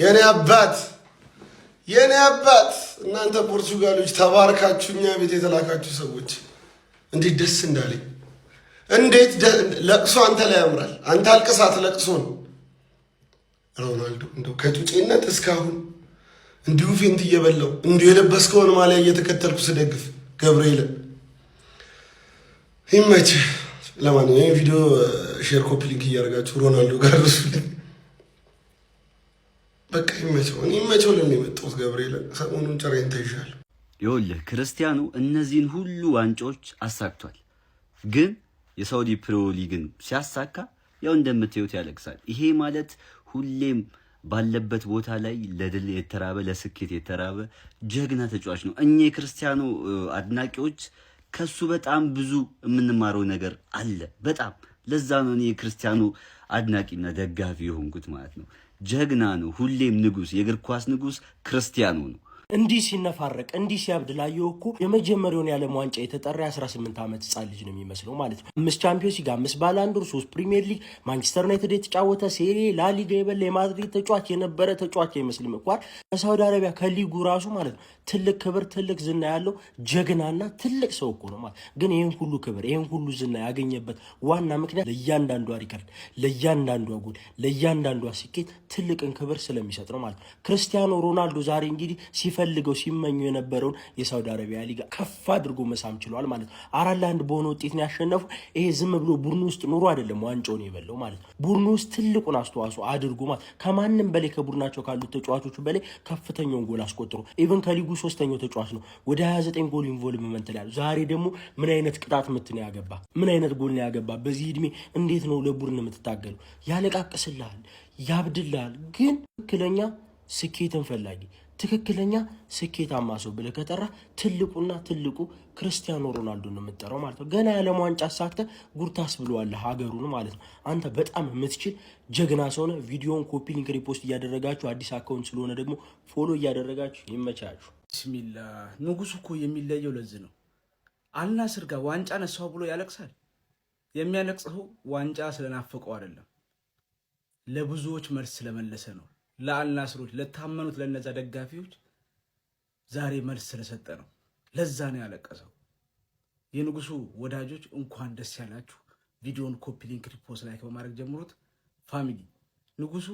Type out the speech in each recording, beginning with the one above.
የኔ አባት እናንተ ፖርቹጋሎች ተባርካችሁኛ ቤት የተላካችሁ ሰዎች እንዴት ደስ እንዳለኝ እንዴት ለቅሶ አንተ ላይ ያምራል። አንተ አልቅሳት ለቅሶን ሮናልዶ እንደው ከጩጬነት እስካሁን እንዲሁ ፌንት እየበላው እንዲሁ የለበስከውን ማሊያ እየተከተልኩ ስደግፍ ገብርኤል ይመችህ። ለማንኛውም ቪዲዮ ሼር ኮፒ ሊንክ እያደረጋችሁ ሮናልዶ ጋር እሱልኝ በቃ ይመቸው ለኔ የመጣሁት ገብርኤል ሰሞኑን ጨሬን ተይሻል። ይኸውልህ ክርስቲያኑ እነዚህን ሁሉ ዋንጫዎች አሳክቷል፣ ግን የሳውዲ ፕሮ ሊግን ሲያሳካ ያው እንደምታዩት ያለቅሳል። ይሄ ማለት ሁሌም ባለበት ቦታ ላይ ለድል የተራበ ለስኬት የተራበ ጀግና ተጫዋች ነው። እኛ የክርስቲያኑ አድናቂዎች ከሱ በጣም ብዙ የምንማረው ነገር አለ። በጣም ለዛ ነው እኔ የክርስቲያኑ አድናቂና ደጋፊ የሆንኩት ማለት ነው። ጀግና ነው፣ ሁሌም ንጉስ፣ የእግር ኳስ ንጉስ ክርስቲያኑ ነው። እንዲህ ሲነፋረቅ እንዲህ ሲያብድ ላየው እኮ የመጀመሪያውን የዓለም ዋንጫ የተጠራ 18 ዓመት ህጻን ልጅ ነው የሚመስለው ማለት ነው። 5 ቻምፒዮንስ ሊግ፣ 5 ባላንዶር፣ 3 ፕሪሚየር ሊግ፣ ማንቸስተር ዩናይትድ የተጫወተ ሴሪ ላሊጋ የበላ የማድሪድ ተጫዋች የነበረ ተጫዋች አይመስልም እንኳን ከሳውዲ አረቢያ ከሊጉ ራሱ ማለት ነው። ትልቅ ክብር ትልቅ ዝና ያለው ጀግናና ትልቅ ሰው እኮ ነው ማለት ግን ይሄን ሁሉ ክብር ይሄን ሁሉ ዝና ያገኘበት ዋና ምክንያት ለእያንዳንዷ ሪከርድ፣ ለእያንዳንዷ ጎል፣ ለእያንዳንዷ ስኬት ትልቅን ክብር ስለሚሰጥ ነው ማለት ነው። ክርስቲያኖ ሮናልዶ ዛሬ እንግዲህ ፈልገው ሲመኙ የነበረውን የሳውዲ አረቢያ ሊጋ ከፍ አድርጎ መሳም ችሏል ማለት ነው። 4-1 በሆነ ውጤት ነው ያሸነፉ። ይሄ ዝም ብሎ ቡድኑ ውስጥ ኑሮ አይደለም ዋንጫውን የበለው ማለት ነው። ቡድኑ ውስጥ ትልቁን አስተዋጽኦ አድርጎ ማለት ከማንም በላይ ከቡድናቸው ካሉት ተጫዋቾች በላይ ከፍተኛውን ጎል አስቆጥሮ ኢቭን ከሊጉ 3ኛው ተጫዋች ነው። ወደ 29 ጎል ኢንቮልቭመንት ላይ ያለው ዛሬ ደግሞ ምን አይነት ቅጣት ምት ነው ያገባ፣ ምን አይነት ጎል ነው ያገባ። በዚህ እድሜ እንዴት ነው ለቡድን የምትታገሉ? ያለቃቅስልሃል፣ ያብድልሃል። ግን ትክክለኛ ስኬትን ፈላጊ ትክክለኛ ስኬታማ ሰው ብለህ ከጠራ ትልቁና ትልቁ ክርስቲያኖ ሮናልዶ ነው የምትጠራው ማለት ነው። ገና ያለም ዋንጫ አሳክተህ ጉርታስ ብለዋል ሀገሩን ማለት ነው። አንተ በጣም የምትችል ጀግና ሰው ነህ። ቪዲዮውን ኮፒ ሊንክ ሪፖስት እያደረጋችሁ አዲስ አካውንት ስለሆነ ደግሞ ፎሎ እያደረጋችሁ ይመቻችሁ። ቢስሚላ ንጉሱ እኮ የሚለየው ለዚህ ነው። አልናስር ጋር ዋንጫ ነሳው ብሎ ያለቅሳል። የሚያለቅሰው ዋንጫ ስለናፈቀው አይደለም፣ ለብዙዎች መልስ ስለመለሰ ነው። ለአልናስሮች ለታመኑት ለነዛ ደጋፊዎች ዛሬ መልስ ስለሰጠ ነው። ለዛ ነው ያለቀሰው። የንጉሱ ወዳጆች እንኳን ደስ ያላችሁ። ቪዲዮን ኮፒ ሊንክ ሪፖስት ላይክ በማድረግ ጀምሩት። ፋሚሊ ንጉሱ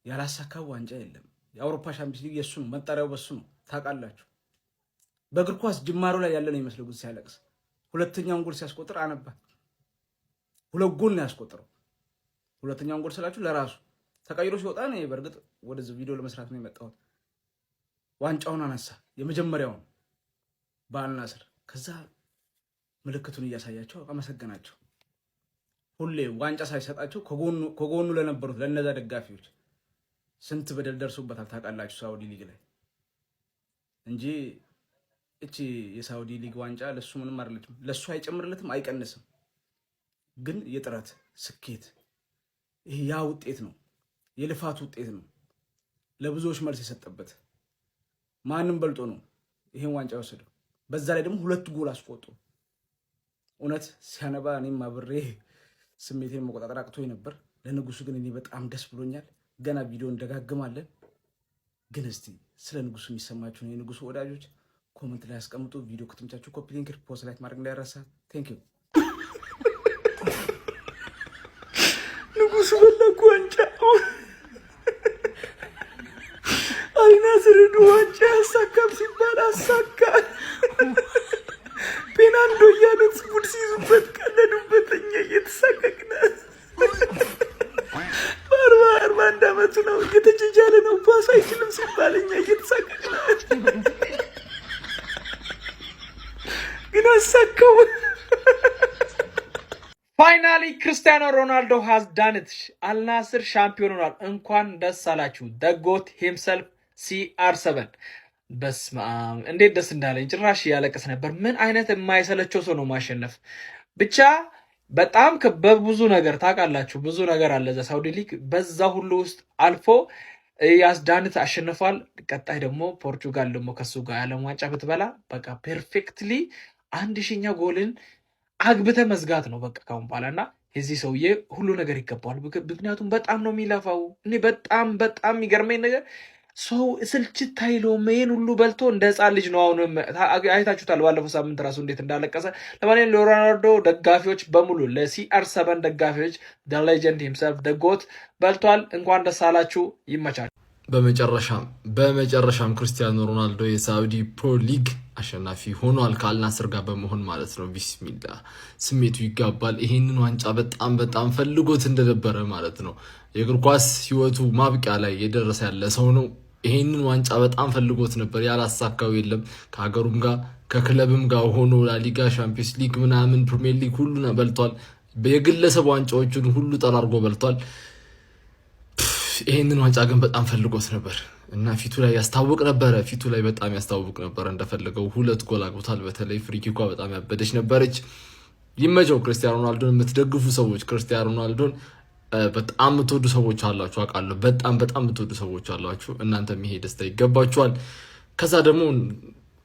ያላሳካው ዋንጫ የለም። የአውሮፓ ሻምፒዮንስ ሊግ የሱ ነው፣ መጣሪያው በሱ ነው። ታውቃላችሁ። በእግር ኳስ ጅማሮ ላይ ያለ ነው የሚመስለው ግን ሲያለቅስ። ሁለተኛውን ጎል ሲያስቆጥር አነባ። 2 ጎል ነው ያስቆጥረው። ሁለተኛውን ጎል ስላችሁ ለራሱ ተቀይሮ ሲወጣ ነው። በእርግጥ ወደዚህ ቪዲዮ ለመስራት ነው የመጣሁት። ዋንጫውን አነሳ፣ የመጀመሪያውን በአልናስር። ከዛ ምልክቱን እያሳያቸው አመሰገናቸው። ሁሌ ዋንጫ ሳይሰጣቸው ከጎኑ ለነበሩት ለነዛ ደጋፊዎች ስንት በደል ደርሶበታል ታውቃላችሁ። ሳውዲ ሊግ ላይ እንጂ እቺ የሳውዲ ሊግ ዋንጫ ለሱ ምንም አይደለችም። ለሱ አይጨምርለትም አይቀንስም። ግን የጥረት ስኬት ይሄ ያ ውጤት ነው፣ የልፋት ውጤት ነው። ለብዙዎች መልስ የሰጠበት ማንም በልጦ ነው ይሄን ዋንጫ ወሰደው። በዛ ላይ ደግሞ 2 ጎል አስቆጥሮ እውነት ሲያነባ እኔም አብሬ ስሜቴን መቆጣጠር አቅቶኝ ነበር። ለንጉሱ ግን እኔ በጣም ደስ ብሎኛል። ገና ቪዲዮ እንደጋግማለን። ግን እስቲ ስለ ንጉሱ የሚሰማችሁን የንጉሱ ወዳጆች ኮሜንት ላይ አስቀምጡ። ቪዲዮ ከተመቻችሁ ኮፒ ሊንክ ሪፖስት ላይክ ማድረግ እንዳይረሳ። ቴንክ ዩ። ንጉሱ በላኩ ዋንጫ አልናስርን ዋንጫ አሳካም ሲባል አሳካ። ፔናንዶ እያሉት ቡድ ሲይዙበት ቀለዱበት። እኛ እየተሳቀቅን በ41 ዓመቱ ነው እየተጃጃለ ነው ፓስ አይችልም ሲባል እኛ እየተሳቀቅን ግን አሳካው። ፋይናሊ ክርስቲያኖ ሮናልዶ ሃዝ ዳን ኢት። አልናስር ሻምፒዮን ሆኗል። እንኳን ደስ አላችሁ። ደጎት ሂምሰልፍ CR7 በስመ አብ እንዴት ደስ እንዳለኝ። ጭራሽ ያለቀስ ነበር። ምን አይነት የማይሰለቸው ሰው ነው ማሸነፍ። ብቻ በጣም በብዙ ነገር ታውቃላችሁ፣ ብዙ ነገር አለ እዛ ሳውዲ ሊግ። በዛ ሁሉ ውስጥ አልፎ ያስዳንት አሸንፏል። ቀጣይ ደግሞ ፖርቹጋል ደግሞ ከሱ ጋር ያለም ዋንጫ ብትበላ በቃ ፐርፌክትሊ 1000ኛ ጎልን አግብተ መዝጋት ነው በቃ ካሁን በኋላና የዚህ ሰውዬ ሁሉ ነገር ይገባዋል። ምክንያቱም በጣም ነው የሚለፋው። እኔ በጣም የሚገርመኝ ነገር ሰው ስልችት አይለውም። ይሄን ሁሉ በልቶ እንደ ህፃን ልጅ ነው። አሁንም አይታችሁታል ባለፈው ሳምንት ራሱ እንዴት እንዳለቀሰ። ለማንኛውም ለሮናልዶ ደጋፊዎች በሙሉ ለCR7 ደጋፊዎች the legend himself the goat በልቷል። እንኳን ደስ አላችሁ፣ ይመቻል። በመጨረሻም ክርስቲያኖ ሮናልዶ የሳውዲ ፕሮ ሊግ አሸናፊ ሆኗል ከአልናስር ጋር በመሆን ማለት ነው። ቢስሚላ ስሜቱ ይጋባል። ይሄንን ዋንጫ በጣም ፈልጎት እንደነበረ ማለት ነው። የእግር ኳስ ህይወቱ ማብቂያ ላይ የደረሰ ያለ ሰው ነው። ይሄንን ዋንጫ በጣም ፈልጎት ነበር፣ ያላሳካው የለም። ከሀገሩም ጋር ከክለብም ጋር ሆኖ ላሊጋ፣ ሻምፒዮንስ ሊግ ምናምን ፕሪሚየር ሊግ ሁሉ በልቷል። የግለሰብ ዋንጫዎችን ሁሉ ጠራርጎ በልቷል። ይሄንን ዋንጫ ግን በጣም ፈልጎት ነበር እና ፊቱ ላይ ያስታውቅ ነበረ። ፊቱ ላይ በጣም ያስታውቅ ነበር እንደፈለገው 2 ጎል አግብቷል። በተለይ ፍሪኪኳ በጣም ያበደች ነበረች። ይመቸው። ክርስቲያኖ ሮናልዶን የምትደግፉ ሰዎች፣ ክርስቲያኖ ሮናልዶን በጣም የምትወዱ ሰዎች አላችሁ አውቃለሁ። በጣም የምትወዱ ሰዎች አላችሁ። እናንተም ይሄ ደስታ ይገባችኋል። ከዛ ደግሞ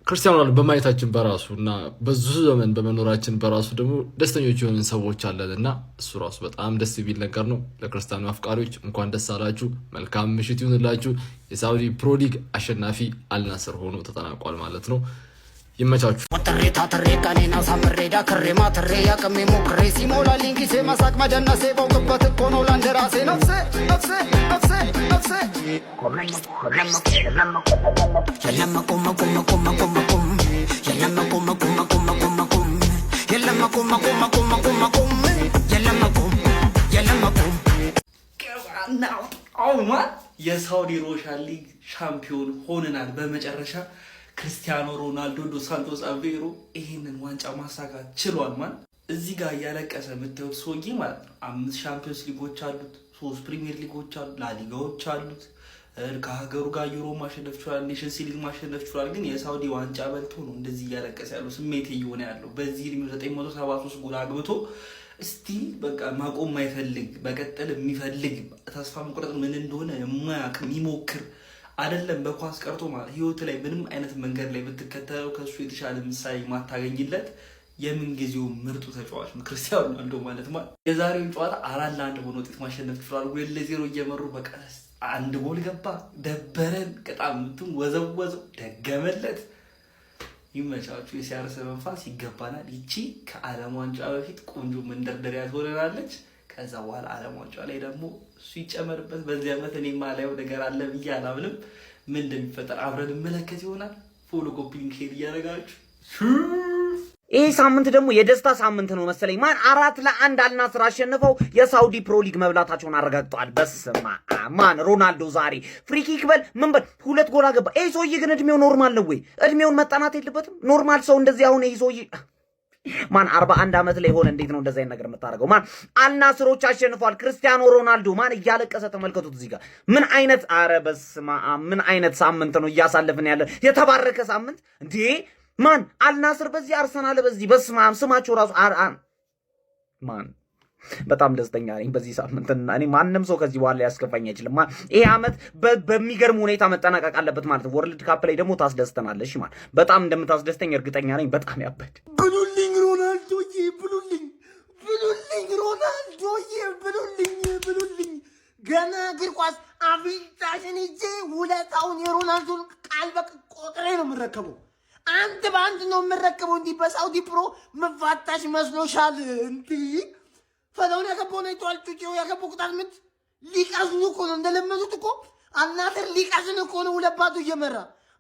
ክርስቲያኖ ሮናልዶ በማየታችን በራሱ እና በዙ ዘመን በመኖራችን በራሱ ደግሞ ደስተኞች የሆንን ሰዎች አለን እና እሱ ራሱ በጣም ደስ የሚል ነገር ነው። ለክርስቲያኖ አፍቃሪዎች እንኳን ደስ አላችሁ፣ መልካም ምሽት ይሁንላችሁ። የሳውዲ ፕሮ ሊግ አሸናፊ አልናስር ሆኖ ተጠናቋል ማለት ነው። ይመቻችሁ። ወተሬታ ተሬካኔና ሳምሬዳ ከሬማ ተሬ ያቀሜ ሞክሬ ሲሞላ ሊንጊሴ ማሳቅ መደነሴ በውቅበት እኮ ነው ለንደራሴ ነፍሴ የሳውዲ ሮሻን ሊግ ሻምፒዮን ሆነናል በመጨረሻ። ክርስቲያኖ ሮናልዶ ዶስ ሳንቶስ አቬሮ ይሄንን ዋንጫ ማሳካት ችሏል። ማን እዚህ ጋር እያለቀሰ የምታዩት ሰውዬ ማለት ነው 5 ሻምፒዮንስ ሊጎች አሉት፣ 3 ፕሪሚየር ሊጎች አሉት፣ ላሊጋዎች አሉት። ከሀገሩ ጋር ዩሮ ማሸነፍ ችሏል፣ ኔሽንስ ሊግ ማሸነፍ ችሏል። ግን የሳውዲ ዋንጫ በልቶ ነው እንደዚህ እያለቀሰ ያለው። ስሜት እየሆነ ያለው በዚህ 973 ጎል አግብቶ ስቲል በቃ ማቆም ማይፈልግ መቀጠል የሚፈልግ ተስፋ መቁረጥ ምን እንደሆነ የማያውቅ የሚሞክር አይደለም። በኳስ ቀርቶ ማለት ህይወት ላይ ምንም አይነት መንገድ ላይ ብትከተለው ከሱ የተሻለ ምሳሌ ማታገኝለት የምን ጊዜው ምርጡ ተጫዋች ነው ክርስቲያኖ ሮናልዶ ማለት ነው። የዛሬውን ጨዋታ 4-1 በሆነ ውጤት ማሸነፍ ይችላል። 2-0 እየመሩ በቃ 1 ጎል ገባ፣ ደበረን፣ በጣም ወዘወዘው፣ ደገመለት። ይመቻችሁ። የሲያርሰ መንፋስ ይገባናል። ይቺ ከዓለም ዋንጫ በፊት ቆንጆ መንደርደሪያ ትሆነናለች። ከዛ በኋላ ዓለም ዋንጫ ላይ ደግሞ እሱ ይጨመርበት። በዚህ ዓመት እኔ ማላየው ነገር አለ ብዬ አላምንም። ምን እንደሚፈጠር አብረን እንመለከት ይሆናል። ፎሎ ኮፒ ሊንክ ሼር እያደረጋችሁ ይህ ሳምንት ደግሞ የደስታ ሳምንት ነው መሰለኝ። ማን 4-1 አልናስር አሸንፈው የሳውዲ ፕሮ ሊግ መብላታቸውን አረጋግጠዋል። በስማ ማን ሮናልዶ ዛሬ ፍሪኪክ በል ምን በል 2 ጎል አገባ። ይህ ሰውዬ ግን እድሜው ኖርማል ነው ወይ? እድሜውን መጣናት የለበትም? ኖርማል ሰው እንደዚህ አሁን ይህ ሰውዬ ማን 41 ዓመት ላይ ሆነ እንዴት ነው እንደዛ አይነት ነገር የምታደርገው? ማን አልናስሮች አሸንፏል። ክርስቲያኖ ሮናልዶ ማን እያለቀሰ ተመልከቱት እዚህ ጋር ምን አይነት አረ በስማ ምን አይነት ሳምንት ነው እያሳለፍን ያለ የተባረከ ሳምንት እንዴ! ማን አልናስር በዚህ አርሰናል በዚህ በስማ ስማቸው ራሱ ማን በጣም ደስተኛ ነኝ በዚህ ሳምንትና እኔ ማንንም ሰው ከዚህ በኋላ ያስከፋኝ አይችልም። ማን ይሄ አመት በሚገርም ሁኔታ መጠናቀቅ አለበት ማለት ነው። ወርልድ ካፕ ላይ ደግሞ ታስደስተናለሽ ማን በጣም እንደምታስደስተኝ እርግጠኛ ነኝ። በጣም ያበድ ብሉልኝ ሮናልዶዬ ብሉልኝ ሮናልዶዬ ብሉልኝ ገና እግር ኳስ አፍንጫሽን ይዤ ውለታውን የሮናልዶን ቃል በቆጥሬ ነው የምረከበው። አንድ በአንድ ነው የምረከበው። እንዲህ በሳውዲ ፕሮ መፋታሽ መስሎሻል? እንዲህ ፈለውን ያገባው ነው ጩጬው ያገባው ቁጣት ምት ሊቀዝኑ እኮ ነው እንደለመዱት እኮ አልናስር ሊቀዝን እኮ ነው። 2-2 እየመራ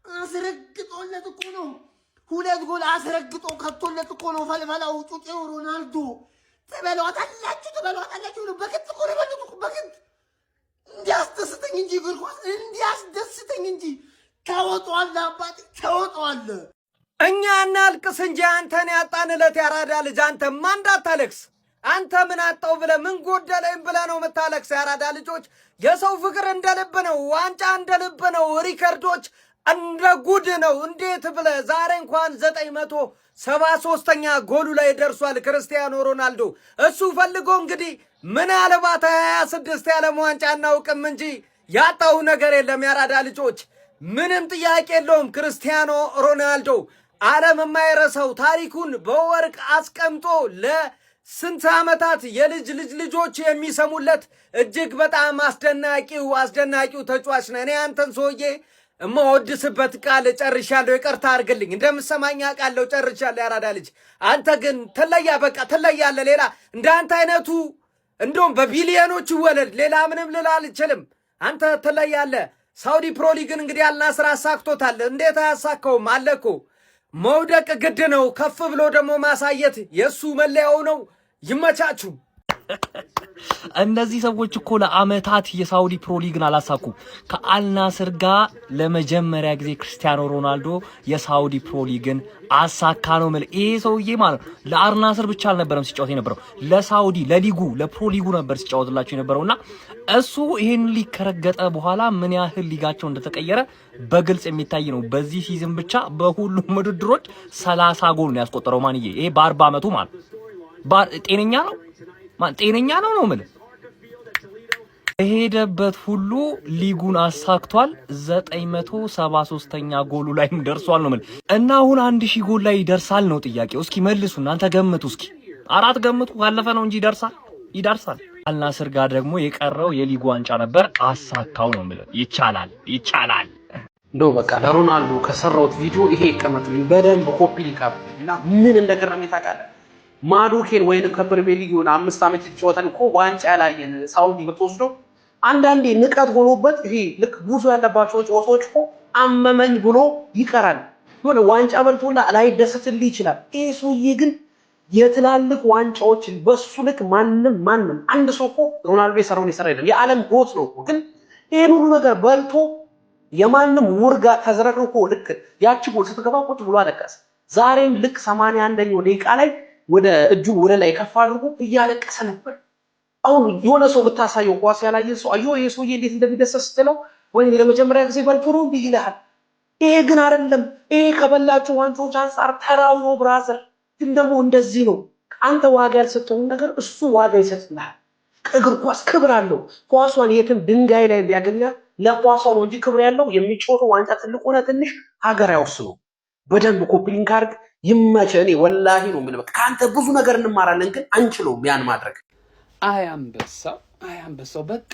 አስረግጦለት እኮ ነው። 2 ጎል አስረግጦ ከቶለት እኮ ነው። ፈልፈላው ጩጬው ሮናልዶ ትበሏታላችሁ ነው። በግድ እኮ ነው የበሉት እኮ በግድ እንዲያስደስተኝ እንጂ እግር ኳስ እንዲያስደስተኝ እንጂ ተወጧል። አባቴ ተወጧል። እኛ እናልቅስ እንጂ አንተን ያጣንለት ያራዳ ልጅ አንተማ እንዳታለቅስ። አንተ ምን አጣው ብለህ ምን ጎደለኝ ብለህ ነው የምታለቅስ? ያራዳ ልጆች የሰው ፍቅር እንደ ልብ ነው፣ ዋንጫ እንደ ልብ ነው፣ ሪከርዶች እንደ ጉድ ነው። እንዴት ብለህ ዛሬ እንኳን 973ኛ ጎሉ ላይ ደርሷል ክርስቲያኖ ሮናልዶ። እሱ ፈልጎ እንግዲህ ምናልባት 26 የዓለም ዋንጫ አናውቅም እንጂ ያጣው ነገር የለም። ያራዳ ልጆች ምንም ጥያቄ የለውም። ክርስቲያኖ ሮናልዶ ዓለም የማይረሳው ታሪኩን በወርቅ አስቀምጦ ስንት ዓመታት የልጅ ልጆች የሚሰሙለት እጅግ በጣም አስደናቂው ተጫዋች ነህ። እኔ አንተን ሰውዬ እማወድስበት ቃል ጨርሻለሁ። ይቅርታ አድርግልኝ። እንደምሰማኝ አውቃለሁ። ጨርሻለሁ። ያራዳ ልጅ አንተ ግን ትለያለህ። ሌላ እንዳንተ አይነቱ እንደውም በቢሊዮኖች ይወለድ። ሌላ ምንም ልል አልችልም። አንተ ትለያለህ። ሳውዲ ፕሮ ሊግን እንግዲህ አልናስር አሳክቶታል። እንዴት አያሳካውም? አለ እኮ መውደቅ ግድ ነው። ከፍ ብሎ ደግሞ ማሳየት የእሱ መለያው ነው። ይመቻችሁ። እነዚህ ሰዎች እኮ ለአመታት የሳውዲ ፕሮ ሊግን አላሳኩም። ከአልናስር ጋር ለመጀመሪያ ጊዜ ክርስቲያኖ ሮናልዶ የሳውዲ ፕሮ ሊግን አሳካ ነው ማለት። ይሄ ሰውዬ ማለት ለአልናስር ብቻ አልነበረም ሲጫወት የነበረው ለሳውዲ ለፕሮ ሊጉ ነበር ሲጫወትላቸው የነበረውና እሱ ይሄን ሊግ ከረገጠ በኋላ ምን ያህል ሊጋቸው እንደተቀየረ በግልጽ የሚታይ ነው። በዚህ ሲዝን ብቻ በሁሉም ውድድሮች 30 ጎል ነው ያስቆጠረው። ማንዬ ይሄ በ40 አመቱ ማለት ጤነኛ ነው ነው ማለት የሄደበት ሁሉ ሊጉን አሳክቷል። 973ኛ ጎሉ ላይም ደርሷል ነው ማለት እና አሁን 1000 ጎል ላይ ይደርሳል ነው ጥያቄው። እስኪ መልሱ እናንተ ገምቱ። እስኪ 4 ገምቱ። ካለፈ ነው እንጂ ይደርሳል። አልናስር ጋር ደግሞ የቀረው የሊጉ ዋንጫ ነበር። አሳካው ነው ማለት ይቻላል። እንደው በቃ ለሮናልዶ ከሰራውት ቪዲዮ ይሄ ይቀመጥልኝ በደንብ ኮፒ ሊካፕ እና ምን እንደገረመኝ ታውቃለህ? ማዱኬን ወይንም ከፕሪሚየር ሊግ 5 ዓመት የተጫወተን እኮ ዋንጫ ያላየን ሳውዲ ብትወስደው አንዳንዴ ንቀት ሆኖበት ይሄ ልክ ብዙ ያለባቸው ጨዋታዎች እኮ አመመኝ ብሎ ይቀራል። የሆነ ዋንጫ በልቶና ላይደሰትልህ ይችላል። ይሄ ሰውዬ ግን የትላልቅ ዋንጫዎችን በሱ ልክ ማንም አንድ ሰው እኮ ሮናልዶ የሰራውን ይሰራ አይደለም የዓለም ጎት ነው። ግን ይሄን ሁሉ ነገር በልቶ የማንም ውርጋ ተዝረክርኮ ልክ ያቺ ጎል ስትገባ ቁጭ ብሎ አለቀሰ። ዛሬም ልክ 81ኛው ደቂቃ ላይ ወደ እጁን ወደ ላይ ከፍ አድርጎ እያለቀሰ ነበር። አሁን የሆነ ሰው ብታሳየው ኳስ ያላየ ሰው አዮ ይሄ ሰውዬ እንዴት እንደሚደሰት ስትለው ወይ ለመጀመሪያ ጊዜ በልቶ ነው ይላል። ይሄ ግን አይደለም። ይሄ ከበላቸው ዋንጫዎች አንፃር ተራው ነው ብራዘር። ግን ደግሞ እንደዚህ ነው። አንተ ዋጋ ያልሰጠውን ነገር እሱ ዋጋ ይሰጥልሃል። እግር ኳስ ክብር አለው። ኳሷን የትም ድንጋይ ላይ ቢያገኛት ለኳሷ ነው እንጂ ክብር ያለው የሚጮተው ዋንጫ ትልቅ ሆነ ትንሽ ሀገር አይወስነው። በደንብ ኮፕሊንግ አድርግ። ይመቸህ። እኔ ወላሂ ነው የምልህ። በቃ ካንተ ብዙ ነገር እንማራለን፣ ግን አንችለውም ያን ማድረግ። አያንበሳው በቃ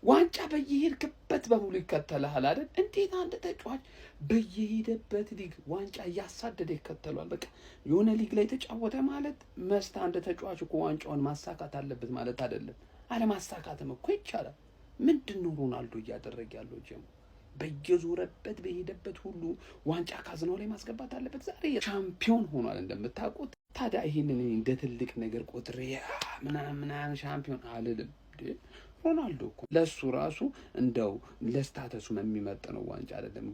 ዋንጫ በየሄድክበት በሙሉ ይከተልሃል አይደል? እንዴት አንድ ተጫዋች በየሄደበት ሊግ ዋንጫ እያሳደደ ይከተሏል? በቃ የሆነ ሊግ ላይ ተጫወተ ማለት መስታ አንድ ተጫዋች እኮ ዋንጫውን ማሳካት አለበት ማለት አይደለም። አለማሳካትም እኮ ይቻላል። ምንድነው ሮናልዶ እያደረገ ያለው? ጀሙ በየዞረበት በሄደበት ሁሉ ዋንጫ ካዝናው ላይ ማስገባት አለበት። ዛሬ ሻምፒዮን ሆኗል እንደምታውቁት። ታዲያ ይሄንን እንደ ትልቅ ነገር ቆጥሬ ምናምን ሻምፒዮን አልልም። ሮናልዶ እኮ ለሱ ራሱ እንደው ለስታተሱ የሚመጥነው ዋንጫ አይደለም።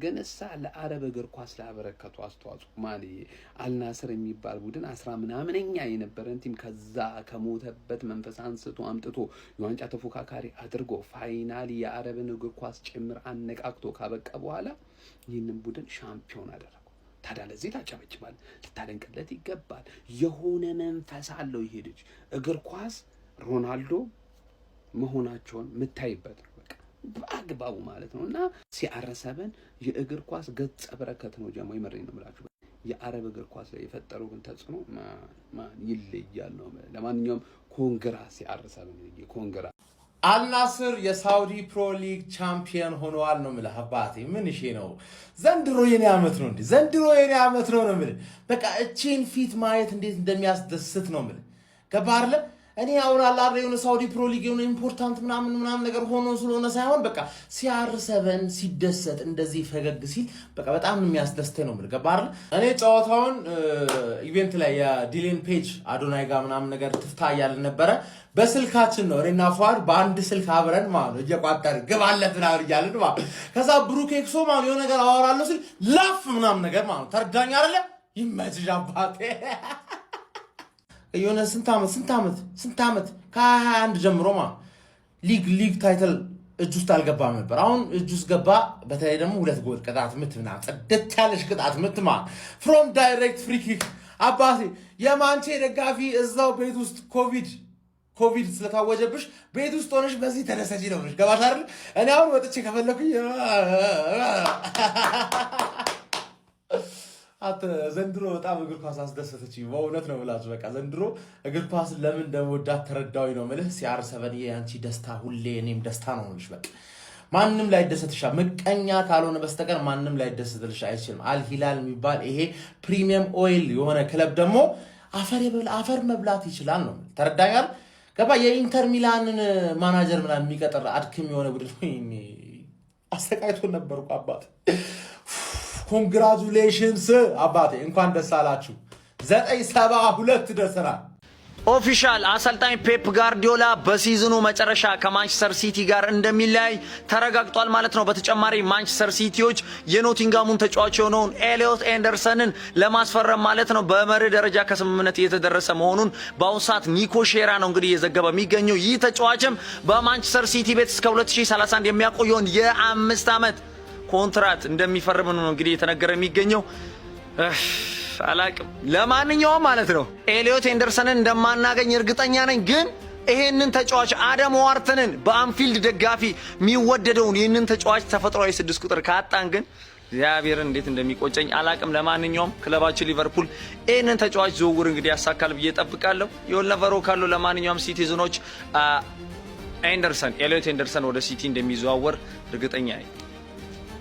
ግን እሳ ለአረብ እግር ኳስ ላበረከቱ አስተዋጽኦ ማለት አልናስር የሚባል ቡድን 10 ምናምንኛ የነበረን ቲም ከዛ ከሞተበት መንፈስ አንስቶ አምጥቶ የዋንጫ ተፎካካሪ አድርጎ ፋይናሊ የአረብን እግር ኳስ ጭምር አነቃቅቶ ካበቃ በኋላ ይህንን ቡድን ሻምፒዮን አደረገው። ታዲያ ለዚህ ታጨበጭባል፣ ልታደንቅለት ይገባል። የሆነ መንፈስ አለው ይሄ ልጅ። እግር ኳስ ሮናልዶ መሆናቸውን የምታይበት ነው በአግባቡ ማለት ነው። እና CR7 የእግር ኳስ ገጸ በረከት ነው። ጀሞ ይመረኝ ነው ብላችሁ የአረብ እግር ኳስ ላይ የፈጠረው ግን ተጽዕኖ ማን ይለያል ነው። ለማንኛውም ኮንግራ CR7 ኮንግራ። አልናስር የሳውዲ ፕሮ ሊግ ቻምፒየን ሆኗል ነው የምልህ አባቴ። ምን እሺ ነው ዘንድሮ የኔ አመት ነው እንዴ? ዘንድሮ የኔ አመት ነው የምልህ። በቃ እቺን ፊት ማየት እንዴት እንደሚያስደስት ነው የምልህ። ገባህ አይደል? እኔ አሁን አላረ የሆነ ሳውዲ ፕሮ ሊግ የሆነ ኢምፖርታንት ምናምን ነገር ሆኖ ስለሆነ ሳይሆን በቃ CR7 ሲደሰት እንደዚህ ፈገግ ሲል በቃ በጣም የሚያስደስተኝ ነው የምልህ። ገባህ አይደል? እኔ ጨዋታውን ኢቨንት ላይ የዲሌን ፔጅ አዶናይ ጋር ምናምን ነገር ትፍታ እያልን ነበረ። በስልካችን ነው እኔና ፏድ በአንድ ስልክ አብረን ማለት ነው እየቋጠርን ግባለት ምናምን እያልን ማለት ነው። ከዛ ብሩክ ኤክሶ ማለት የሆነ ነገር አወራለሁ ሲል ላፍ ምናምን ነገር ማለት ነው። ተረዳኝ አይደለ? ይመችሽ አባቴ። የሆነ ስንት ዓመት ከ21 ጀምሮ ሊግ ታይትል እጅ ውስጥ አልገባም ነበር። አሁን እጅ ውስጥ ገባ። በተለይ ደግሞ 2 ጎል ቅጣት ምት ምናምን ጽድት ያለሽ ቅጣት ምት ፍሮም ዳይሬክት ፍሪ ኪክ። አባቴ የማንቼ ደጋፊ እዛው ቤት ውስጥ ኮቪድ ስለታወጀብሽ ቤት ውስጥ ሆነሽ በዚህ ተደሰጂ ነው ብለሽ ገባሽ አይደል? እኔ አሁን ወጥቼ ከፈለኩኝ ዘንድሮ በጣም እግር ኳስ አስደሰተችኝ። በእውነት ነው ብላችሁ በቃ ዘንድሮ እግር ኳስ ለምን እንደምወዳት ተረዳሁኝ ነው የምልህ። CR7 የአንቺ ደስታ ሁሌ እኔም ደስታ ነው የምልሽ። በቃ ማንም ላይ ደሰትሻ ምቀኛ ካልሆነ በስተቀር ማንም ላይ ደሰትልሽ አይችልም። አልሂላል የሚባል ይሄ ፕሪሚየም ኦይል የሆነ ክለብ ደግሞ አፈር መብላት ይችላል ነው ተረዳኛል። ገባ የኢንተር ሚላንን ማናጀር ምናምን የሚቀጥር አድክም የሆነ ቡድን አስተቃይቶን ነበርኩ አባቴ። ኮንግራቹሌሽንስ አባቴ እንኳን ደስ አላችሁ። 972 ደርሰናል። ኦፊሻል አሰልጣኝ ፔፕ ጋርዲዮላ በሲዝኑ መጨረሻ ከማንቸስተር ሲቲ ጋር እንደሚለያይ ተረጋግጧል ማለት ነው። በተጨማሪ ማንቸስተር ሲቲዎች የኖቲንጋሙን ተጫዋች የሆነውን ኤሊዮት ኤንደርሰንን ለማስፈረም ማለት ነው በመርህ ደረጃ ከስምምነት እየተደረሰ መሆኑን በአሁኑ ሰዓት ኒኮ ሼራ ነው እንግዲህ እየዘገበ የሚገኘው። ይህ ተጫዋችም በማንቸስተር ሲቲ ቤት እስከ 2031 የሚያቆየውን የ5 ዓመት ኮንትራት እንደሚፈርም ነው እንግዲህ የተነገረ የሚገኘው። አላቅም ለማንኛውም ማለት ነው ኤሊዮት ኤንደርሰንን እንደማናገኝ እርግጠኛ ነኝ። ግን ይሄንን ተጫዋች አደም ዋርተንን በአንፊልድ ደጋፊ የሚወደደውን ይህንን ተጫዋች ተፈጥሯዊ 6 ቁጥር ካጣን ግን እግዚአብሔርን እንዴት እንደሚቆጨኝ አላቅም። ለማንኛውም ክለባችን ሊቨርፑል ይህንን ተጫዋች ዝውውር እንግዲህ ያሳካል ብዬ ጠብቃለሁ። የወልነቨሮ ካለው ለማንኛውም ሲቲዝኖች ኤሊዮት ኤንደርሰን ወደ ሲቲ እንደሚዘዋወር እርግጠኛ ነኝ።